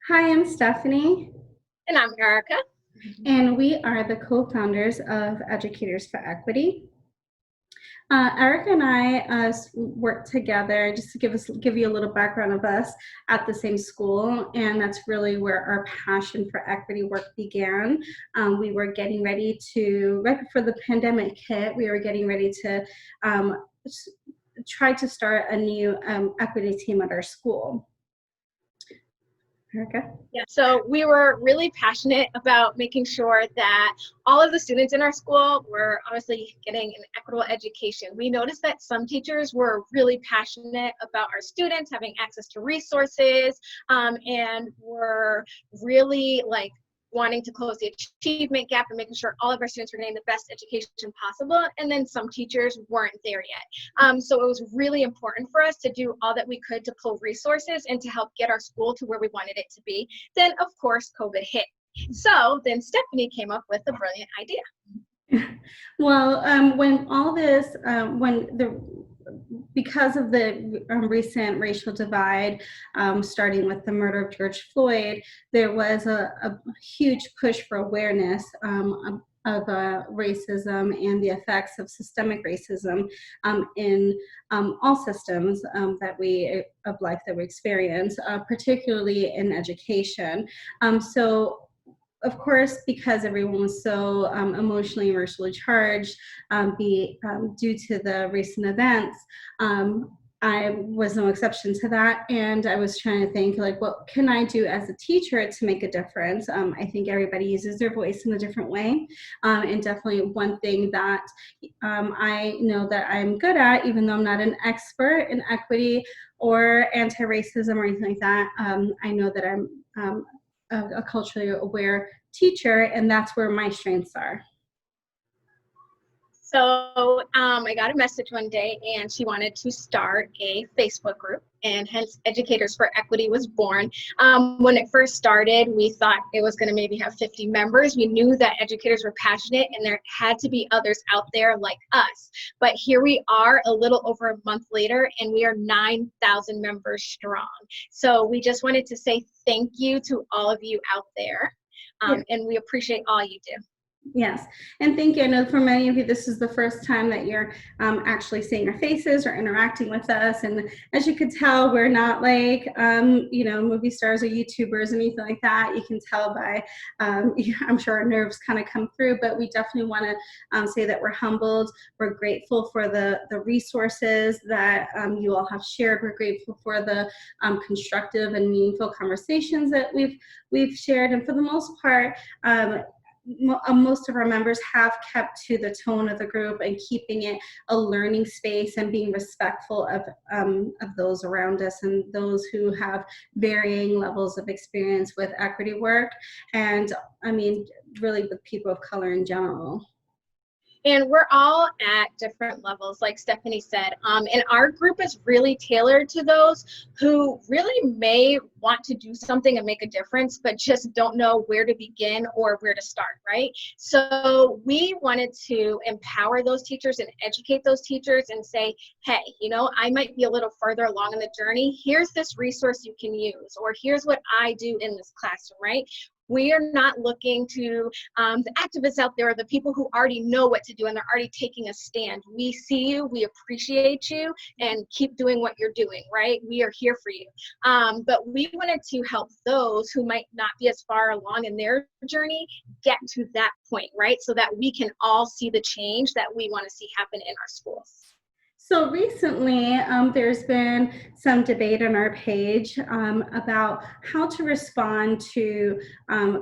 Hi, I'm Stephanie, And I'm Erica. and we are the co-founders of Educators for Equity. Erica and I work together just to give you a little background of us at the same school, and that's really where our passion for equity work began. We were getting ready to right before the pandemic hit. We were getting ready to try to start a new equity team at our school. Erica? Yeah, so we were really passionate about making sure that all of the students in our school were obviously getting an equitable education. We noticed that some teachers were really passionate about our students having access to resources, and were really wanting to close the achievement gap and making sure all of our students were getting the best education possible. And then some teachers weren't there yet. So it was really important for us to do all that we could to pull resources and to help get our school to where we wanted it to be. Then, of course, COVID hit. So then Stephanie came up with a brilliant idea. Well, when all this, because of the recent racial divide, starting with the murder of George Floyd, there was a huge push for awareness of racism and the effects of systemic racism in all systems of life that we experience, particularly in education. So of course, because everyone was so emotionally and racially charged, due to the recent events, I was no exception to that. And I was trying to think, like, what can I do as a teacher to make a difference? I think everybody uses their voice in a different way. And definitely one thing that I know that I'm good at, even though I'm not an expert in equity or anti-racism or anything like that, I know that I'm a culturally aware teacher, and that's where my strengths are. So I got a message one day, and she wanted to start a Facebook group, and hence Educators for Equity was born. When it first started, we thought it was going to maybe have 50 members. We knew that educators were passionate, and there had to be others out there like us. But here we are a little over a month later, and we are 9,000 members strong. So we just wanted to say thank you to all of you out there, and we appreciate all you do. Yes, and thank you. I know for many of you, this is the first time that you're actually seeing our faces or interacting with us. And as you could tell, we're not like, movie stars or YouTubers, anything like that. You can tell by, I'm sure our nerves kind of come through, but we definitely want to say that we're humbled. We're grateful for the resources that you all have shared. We're grateful for the constructive and meaningful conversations that we've shared. And for the most part, most of our members have kept to the tone of the group and keeping it a learning space and being respectful of those around us and those who have varying levels of experience with equity work, and I mean really with people of color in general. And we're all at different levels, like Stephanie said. And our group is really tailored to those who really may want to do something and make a difference, but just don't know where to begin or where to start, right? So we wanted to empower those teachers and educate those teachers and say, hey, I might be a little further along in the journey. Here's this resource you can use, or here's what I do in this classroom, right? We are not looking to the activists out there, or the people who already know what to do and they're already taking a stand. We see you, we appreciate you, and keep doing what you're doing, right? We are here for you. But we wanted to help those who might not be as far along in their journey get to that point, right? So that we can all see the change that we want to see happen in our schools. So recently, there's been some debate on our page about how to respond to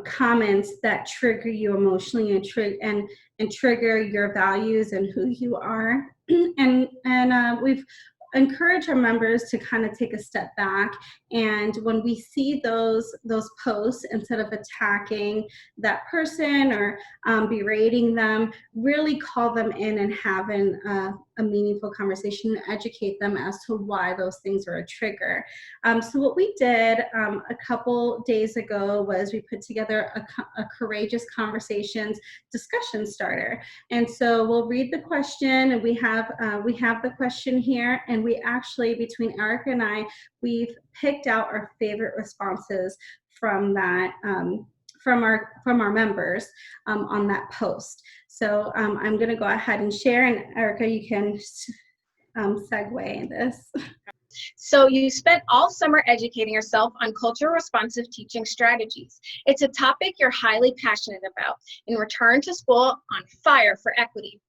comments that trigger you emotionally and trigger your values and who you are. and we've encouraged our members to kind of take a step back, and when we see those posts, instead of attacking that person or berating them, really call them in and have a meaningful conversation and educate them as to why those things are a trigger. So what we did a couple days ago was we put together a courageous conversations discussion starter. And so we'll read the question, and we have the question here, and And we actually, between Erica and I, we've picked out our favorite responses from that, from our members on that post. So I'm going to go ahead and share, and Erica, you can segue this. So you spent all summer educating yourself on culture responsive teaching strategies. It's a topic you're highly passionate about and return to school on fire for equity.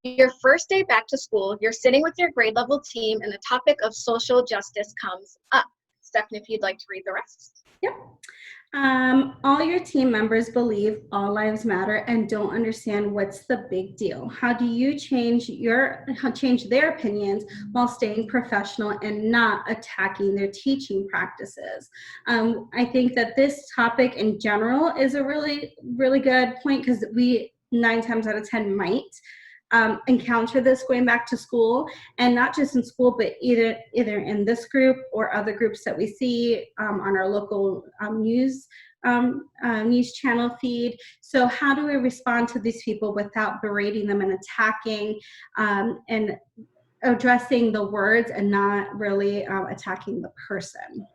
Your first day back to school, you're sitting with your grade level team and the topic of social justice comes up. Stephanie, if you'd like to read the rest. Yep. All your team members believe all lives matter and don't understand what's the big deal. How do you change their opinions while staying professional and not attacking their teaching practices? I think that this topic in general is a really, really good point, because we 9 times out of 10 might encounter this going back to school, and not just in school, but either in this group or other groups that we see on our local news channel feed. So how do we respond to these people without berating them and attacking and addressing the words and not really attacking the person?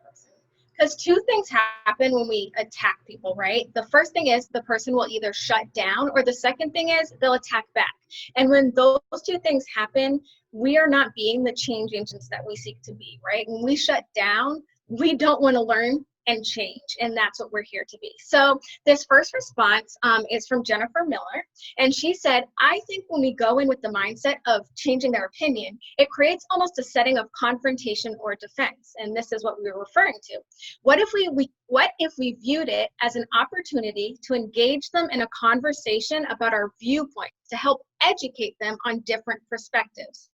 Because 2 things happen when we attack people, right? The first thing is the person will either shut down, or the second thing is they'll attack back. And when those 2 things happen, we are not being the change agents that we seek to be, right? When we shut down, we don't want to learn and change, and that's what we're here to be. So this first response is from Jennifer Miller, and she said, I think when we go in with the mindset of changing their opinion, it creates almost a setting of confrontation or defense, and this is what we were referring to. What if we viewed it as an opportunity to engage them in a conversation about our viewpoint, to help educate them on different perspectives?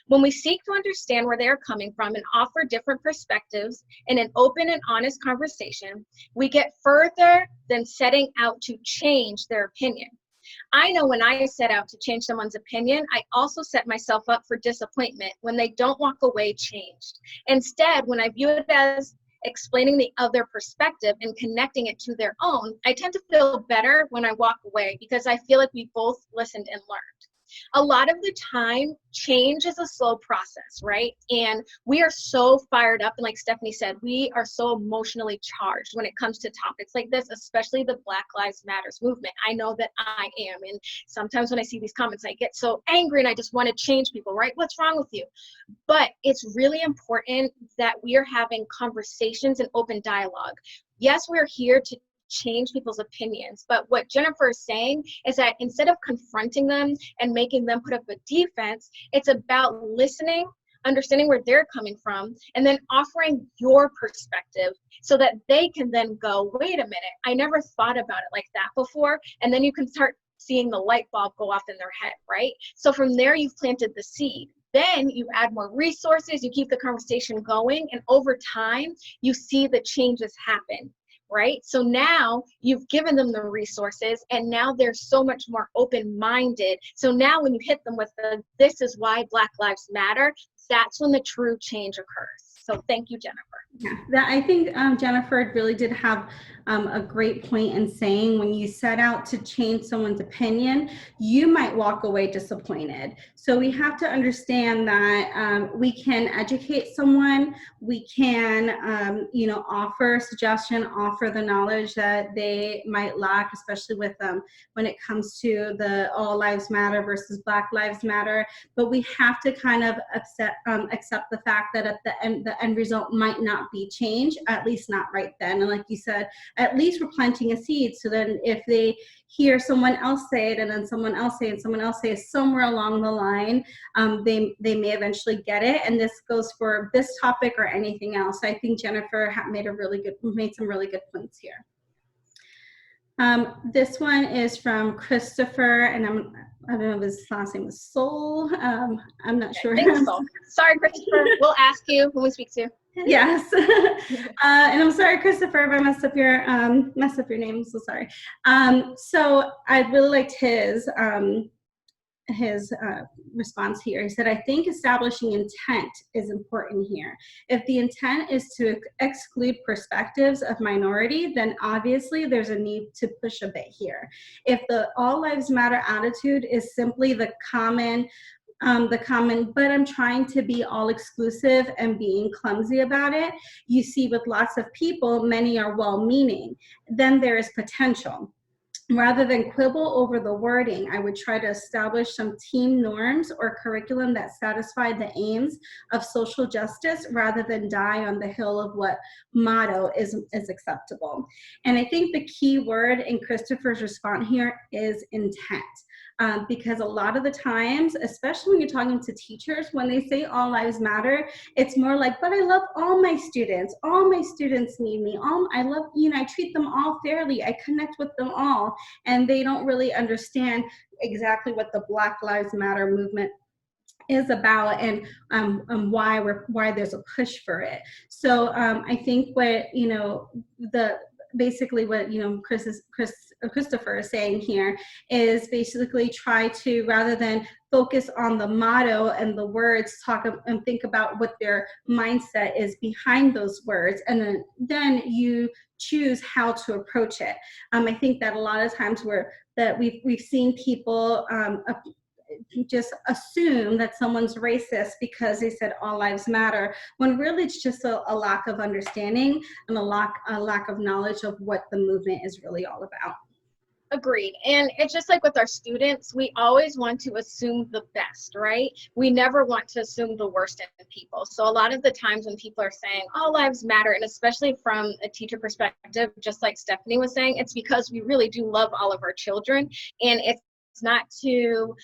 When we seek to understand where they are coming from and offer different perspectives in an open and honest conversation, we get further than setting out to change their opinion. I know when I set out to change someone's opinion, I also set myself up for disappointment when they don't walk away changed. Instead, when I view it as explaining the other perspective and connecting it to their own, I tend to feel better when I walk away, because I feel like we both listened and learned. A lot of the time, change is a slow process, right? And we are so fired up, and like Stephanie said, we are so emotionally charged when it comes to topics like this, especially the Black Lives Matters movement. I know that I am, and sometimes when I see these comments, I get so angry and I just want to change people, right? What's wrong with you? But it's really important that we are having conversations and open dialogue. Yes, we're here to change people's opinions, but what Jennifer is saying is that instead of confronting them and making them put up a defense, it's about listening, understanding where they're coming from, and then offering your perspective so that they can then go, wait a minute, I never thought about it like that before. And then you can start seeing the light bulb go off in their head, right? So from there, you've planted the seed. Then you add more resources, you keep the conversation going, and over time, you see the changes happen. Right? So now you've given them the resources, and now they're so much more open-minded. So now when you hit them with this is why Black Lives Matter, that's when the true change occurs. So thank you, Jennifer. Yeah, I think Jennifer really did have a great point in saying, when you set out to change someone's opinion, you might walk away disappointed. So we have to understand that we can educate someone, we can, offer suggestion, offer the knowledge that they might lack, especially with when it comes to the All Lives Matter versus Black Lives Matter. But we have to kind of accept the fact that at the end result might not be change, at least not right then. And like you said, at least we're planting a seed, so then if they hear someone else say it, and then someone else say it, and someone else say it, somewhere along the line, they may eventually get it. And this goes for this topic or anything else. I think Jennifer made some really good points here. This one is from Christopher, and I don't know if his last name is Soul. I'm not sure. I think so. Sorry, Christopher. We'll ask you when we speak to you. Yes. And I'm sorry, Christopher, if I messed up your name. I'm so sorry. So I really liked his response here. He said, I think establishing intent is important here. If the intent is to exclude perspectives of minority, then obviously there's a need to push a bit here. If the All Lives Matter attitude is simply the common the common, but I'm trying to be all exclusive and being clumsy about it. You see with lots of people, many are well-meaning. Then there is potential. Rather than quibble over the wording, I would try to establish some team norms or curriculum that satisfy the aims of social justice rather than die on the hill of what motto is acceptable. And I think the key word in Christopher's response here is intent. Because a lot of the times, especially when you're talking to teachers, when they say all lives matter, it's more like, but I love all my students. All my students need me. I love, I treat them all fairly. I connect with them all. And they don't really understand exactly what the Black Lives Matter movement is about, and why there's a push for it. So I think what basically what Christopher is saying here is basically try to, rather than focus on the motto and the words, talk and think about what their mindset is behind those words, and then you choose how to approach it. I think that a lot of times we've seen people just assume that someone's racist because they said all lives matter, when really it's just a lack of understanding and a lack of knowledge of what the movement is really all about. Agreed. And it's just like with our students, we always want to assume the best, right? We never want to assume the worst in people. So a lot of the times when people are saying all lives matter, and especially from a teacher perspective, just like Stephanie was saying, it's because we really do love all of our children. And it's not to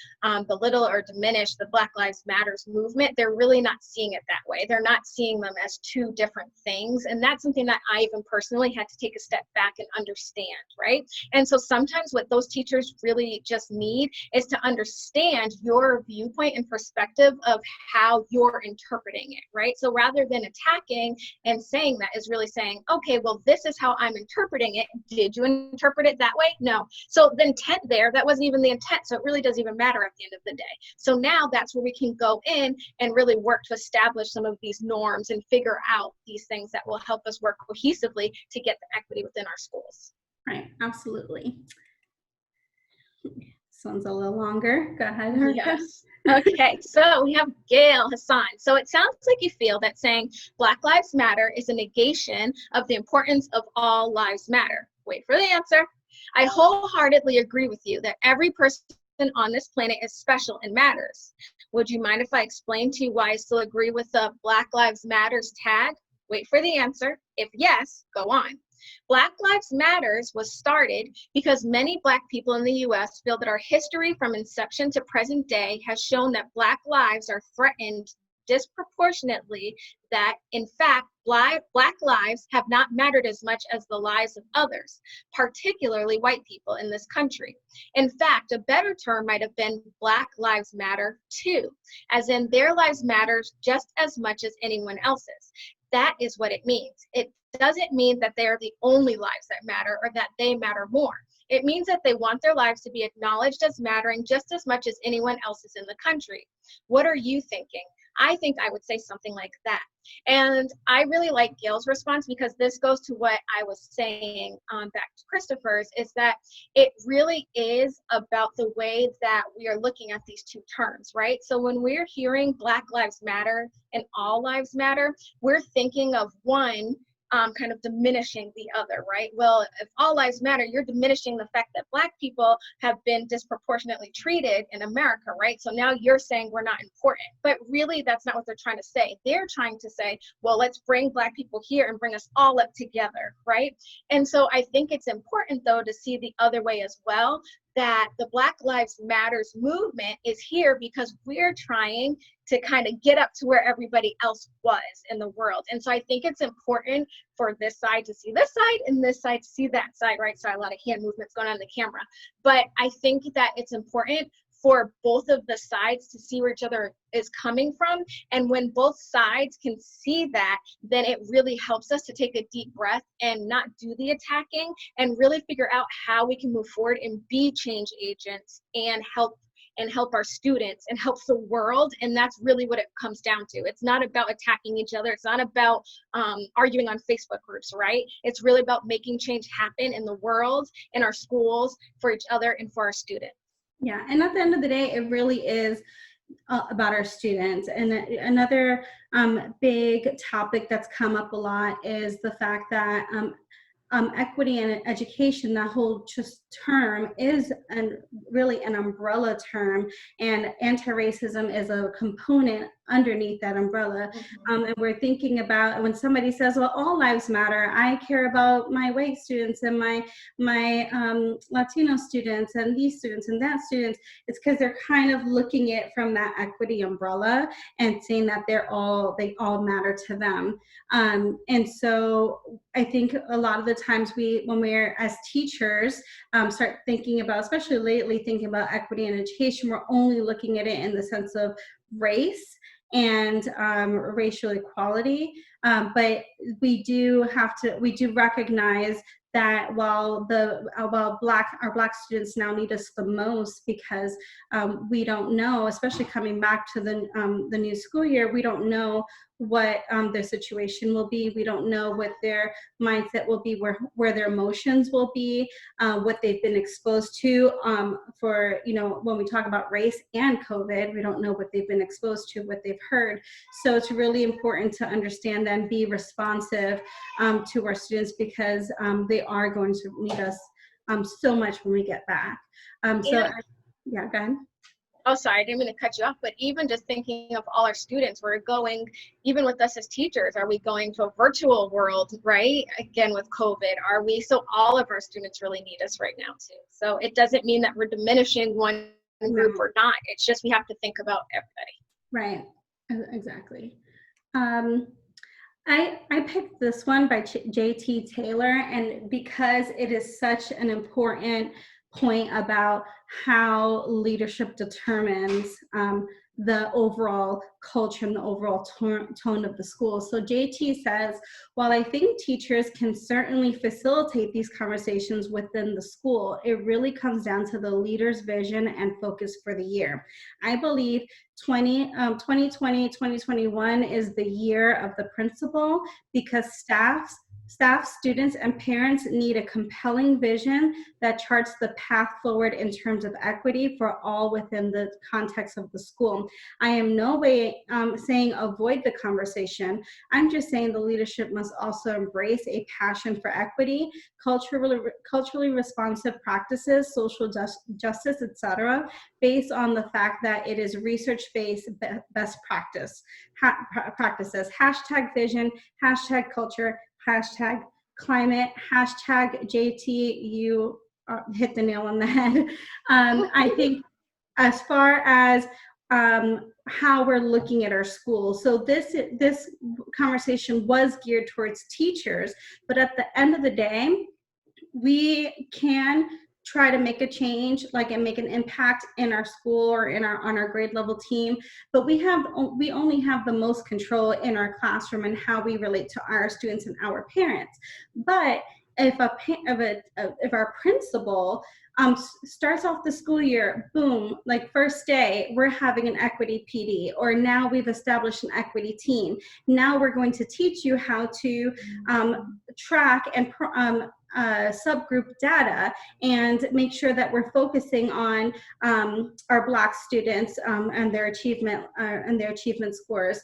belittle or diminish the Black Lives Matters movement. They're really not seeing it that way. They're not seeing them as two different things. And that's something that I even personally had to take a step back and understand, right? And so sometimes what those teachers really just need is to understand your viewpoint and perspective of how you're interpreting it, right? So rather than attacking and saying that, is really saying, okay, well, this is how I'm interpreting it. Did you interpret it that way? No. So the intent there, that wasn't even the intent, so it really doesn't even matter at the end of the day. So now that's where we can go in and really work to establish some of these norms and figure out these things that will help us work cohesively to get the equity within our schools. Right, absolutely. This one's a little longer. Go ahead, Erica. Yes. Okay, so we have Gail Hassan. So it sounds like you feel that saying Black Lives Matter is a negation of the importance of all lives matter. Wait for the answer. I wholeheartedly agree with you that every person on this planet is special and matters. Would you mind if I explain to you why I still agree with the Black Lives Matters tag? Wait for the answer. If yes, go on. Black Lives Matters was started because many Black people in the U.S. feel that our history from inception to present day has shown that Black lives are threatened disproportionately, that in fact Black lives have not mattered as much as the lives of others, particularly white people in this country. In fact, a better term might have been Black Lives Matter too, as in their lives matter just as much as anyone else's. That is what it means. It doesn't mean that they are the only lives that matter or that they matter more. It means that they want their lives to be acknowledged as mattering just as much as anyone else's in the country. What are you thinking? I think I would say something like that. And I really like Gail's response, because this goes to what I was saying back to Christopher's, is that it really is about the way that we are looking at these two terms, right? So when we're hearing Black Lives Matter and all lives matter, we're thinking of one kind of diminishing the other, right? Well, if all lives matter, you're diminishing the fact that Black people have been disproportionately treated in America, right? So now you're saying we're not important, but really that's not what they're trying to say. They're trying to say, well, let's bring Black people here and bring us all up together, right? And so I think it's important though to see the other way as well, that the Black Lives Matters movement is here because we're trying to kind of get up to where everybody else was in the world. And so I think it's important for this side to see this side and this side to see that side, right? So a lot of hand movements going on in the camera. But I think that it's important for both of the sides to see where each other is coming from. And when both sides can see that, then it really helps us to take a deep breath and not do the attacking and really figure out how we can move forward and be change agents and help our students and help the world. And that's really what it comes down to. It's not about attacking each other. It's not about arguing on Facebook groups, right? It's really about making change happen in the world, in our schools, for each other, and for our students. Yeah, and at the end of the day, it really is about our students. And another big topic that's come up a lot is the fact that equity in education, that whole just term is really an umbrella term, and anti-racism is a component underneath that umbrella. And we're thinking about when somebody says, well, all lives matter, I care about my white students and my Latino students and these students and that students, it's because they're kind of looking at it from that equity umbrella and saying that they all matter to them. And so I think a lot of the times when we're as teachers start thinking about, especially lately, thinking about equity in education, we're only looking at it in the sense of race and racial equality. But we do recognize that while our Black students now need us the most, because we don't know, especially coming back to the new school year, we don't know what their situation will be. We don't know what their mindset will be, where their emotions will be, what they've been exposed to. For, when we talk about race and COVID, we don't know what they've been exposed to, what they've heard. So it's really important to understand and be responsive to our students, because they are going to need us so much when we get back. Yeah, go ahead. Oh, sorry, I didn't mean to cut you off, but even just thinking of all our students, we're going, even with us as teachers, are we going to a virtual world, right? Again, with COVID, so all of our students really need us right now too. So it doesn't mean that we're diminishing one group or not. It's just, we have to think about everybody. Right, exactly. I picked this one by J.T. Taylor, and because it is such an important point about how leadership determines the overall culture and the overall tone of the school. So JT says, while I think teachers can certainly facilitate these conversations within the school, it really comes down to the leader's vision and focus for the year. I believe 2020, 2021 is the year of the principal, because staff, students, and parents need a compelling vision that charts the path forward in terms of equity for all within the context of the school. I am no way saying avoid the conversation. I'm just saying the leadership must also embrace a passion for equity, culturally responsive practices, social justice, etc., based on the fact that it is research-based best practices. Hashtag vision, hashtag culture, hashtag climate, hashtag JT, you hit the nail on the head. I think as far as how we're looking at our schools, so this conversation was geared towards teachers, but at the end of the day, we can try to make a change, and make an impact in our school or on our grade level team, but we only have the most control in our classroom and how we relate to our students and our parents. But if our principal starts off the school year, boom, first day, we're having an equity PD, or now we've established an equity team. Now we're going to teach you how to track and subgroup data and make sure that we're focusing on our Black students and their achievement scores,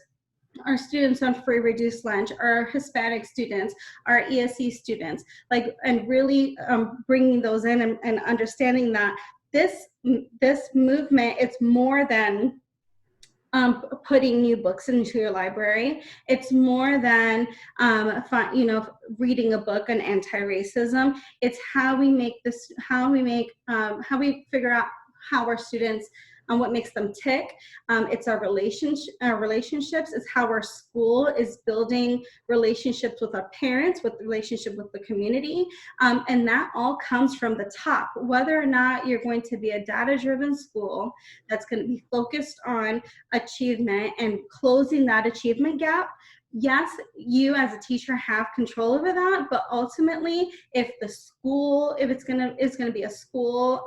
our students on free reduced lunch, our Hispanic students, our ESE students, and really bringing those in and understanding that this movement, it's more than putting new books into your library. It's more than reading a book on anti-racism. It's how we figure out how our students what makes them tick. It's our relationships. It's how our school is building relationships with our parents, with the relationship with the community. And that all comes from the top. Whether or not you're going to be a data-driven school that's going to be focused on achievement and closing that achievement gap, yes, you as a teacher have control over that, but ultimately, if it's going to be a school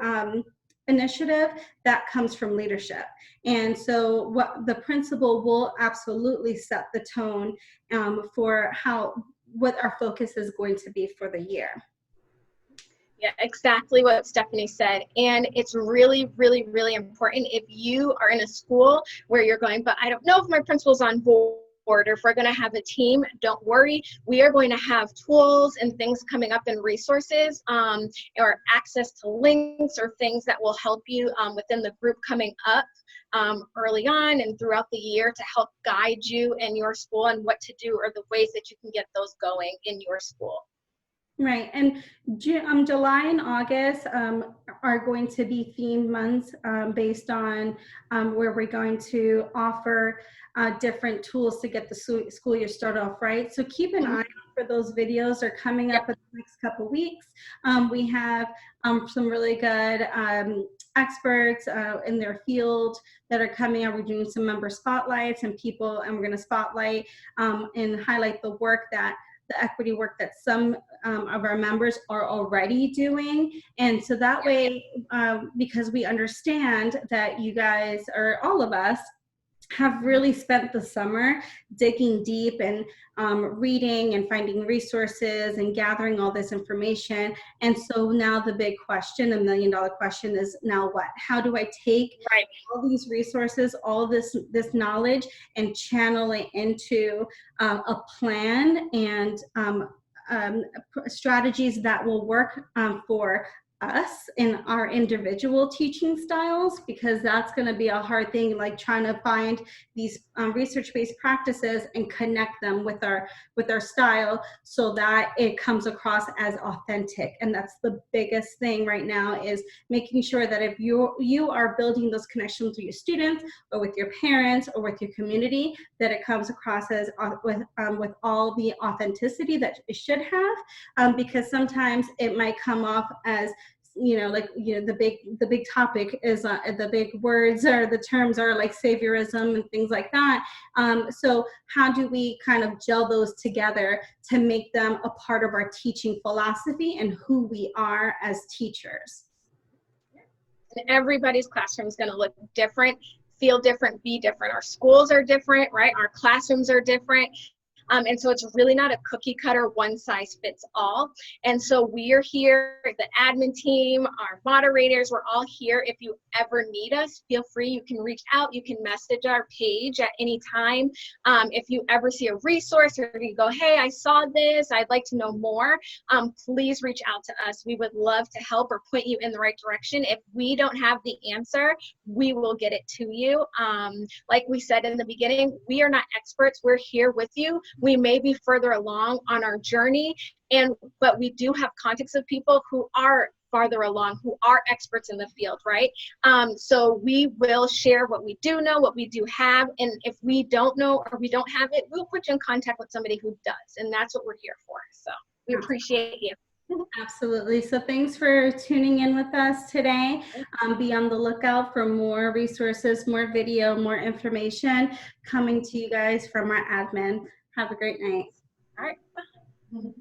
initiative, that comes from leadership. And so what the principal will absolutely set the tone for what our focus is going to be for the year. Yeah, exactly what Stephanie said. And it's really, really, really important if you are in a school where you're going, but I don't know if my principal's on board or if we're going to have a team. Don't worry. We are going to have tools and things coming up and resources or access to links or things that will help you within the group coming up early on and throughout the year to help guide you in your school and what to do or the ways that you can get those going in your school. Right, and July and August are going to be themed months based on where we're going to offer different tools to get the school year started off right. So keep an eye out for those videos. They're coming up in the next couple weeks. We have some really good experts in their field that are coming out. We're doing some member spotlights and people, and we're going to spotlight and highlight the work that the equity work that some of our members are already doing. And so that way, because we understand that you guys, or all of us, have really spent the summer digging deep and reading and finding resources and gathering all this information. And so now the big question, $1 million question, is now what? How do I take all these resources, all this knowledge, and channel it into a plan and strategies that will work for us in our individual teaching styles? Because that's going to be a hard thing, like trying to find these research-based practices and connect them with our style so that it comes across as authentic. And that's the biggest thing right now, is making sure that if you are building those connections with your students or with your parents or with your community, that it comes across as with all the authenticity that it should have, because sometimes it might come off as, the big topic is the big words or the terms are like saviorism and things like that. So how do we kind of gel those together to make them a part of our teaching philosophy and who we are as teachers? And everybody's classroom is going to look different, feel different, be different. Our schools are different, right? Our classrooms are different. And so it's really not a cookie cutter, one size fits all. And so we're here, the admin team, our moderators, we're all here. If you ever need us, feel free. You can reach out. You can message our page at any time. If you ever see a resource or you go, hey, I saw this, I'd like to know more, please reach out to us. We would love to help or point you in the right direction. If we don't have the answer, we will get it to you. Like we said in the beginning, we are not experts. We're here with you. We may be further along on our journey, but we do have contacts of people who are farther along, who are experts in the field, right? So we will share what we do know, what we do have, and if we don't know or we don't have it, we'll put you in contact with somebody who does, and that's what we're here for. So we appreciate you. Absolutely. So thanks for tuning in with us today. Be on the lookout for more resources, more video, more information coming to you guys from our admin. Have a great night. All right.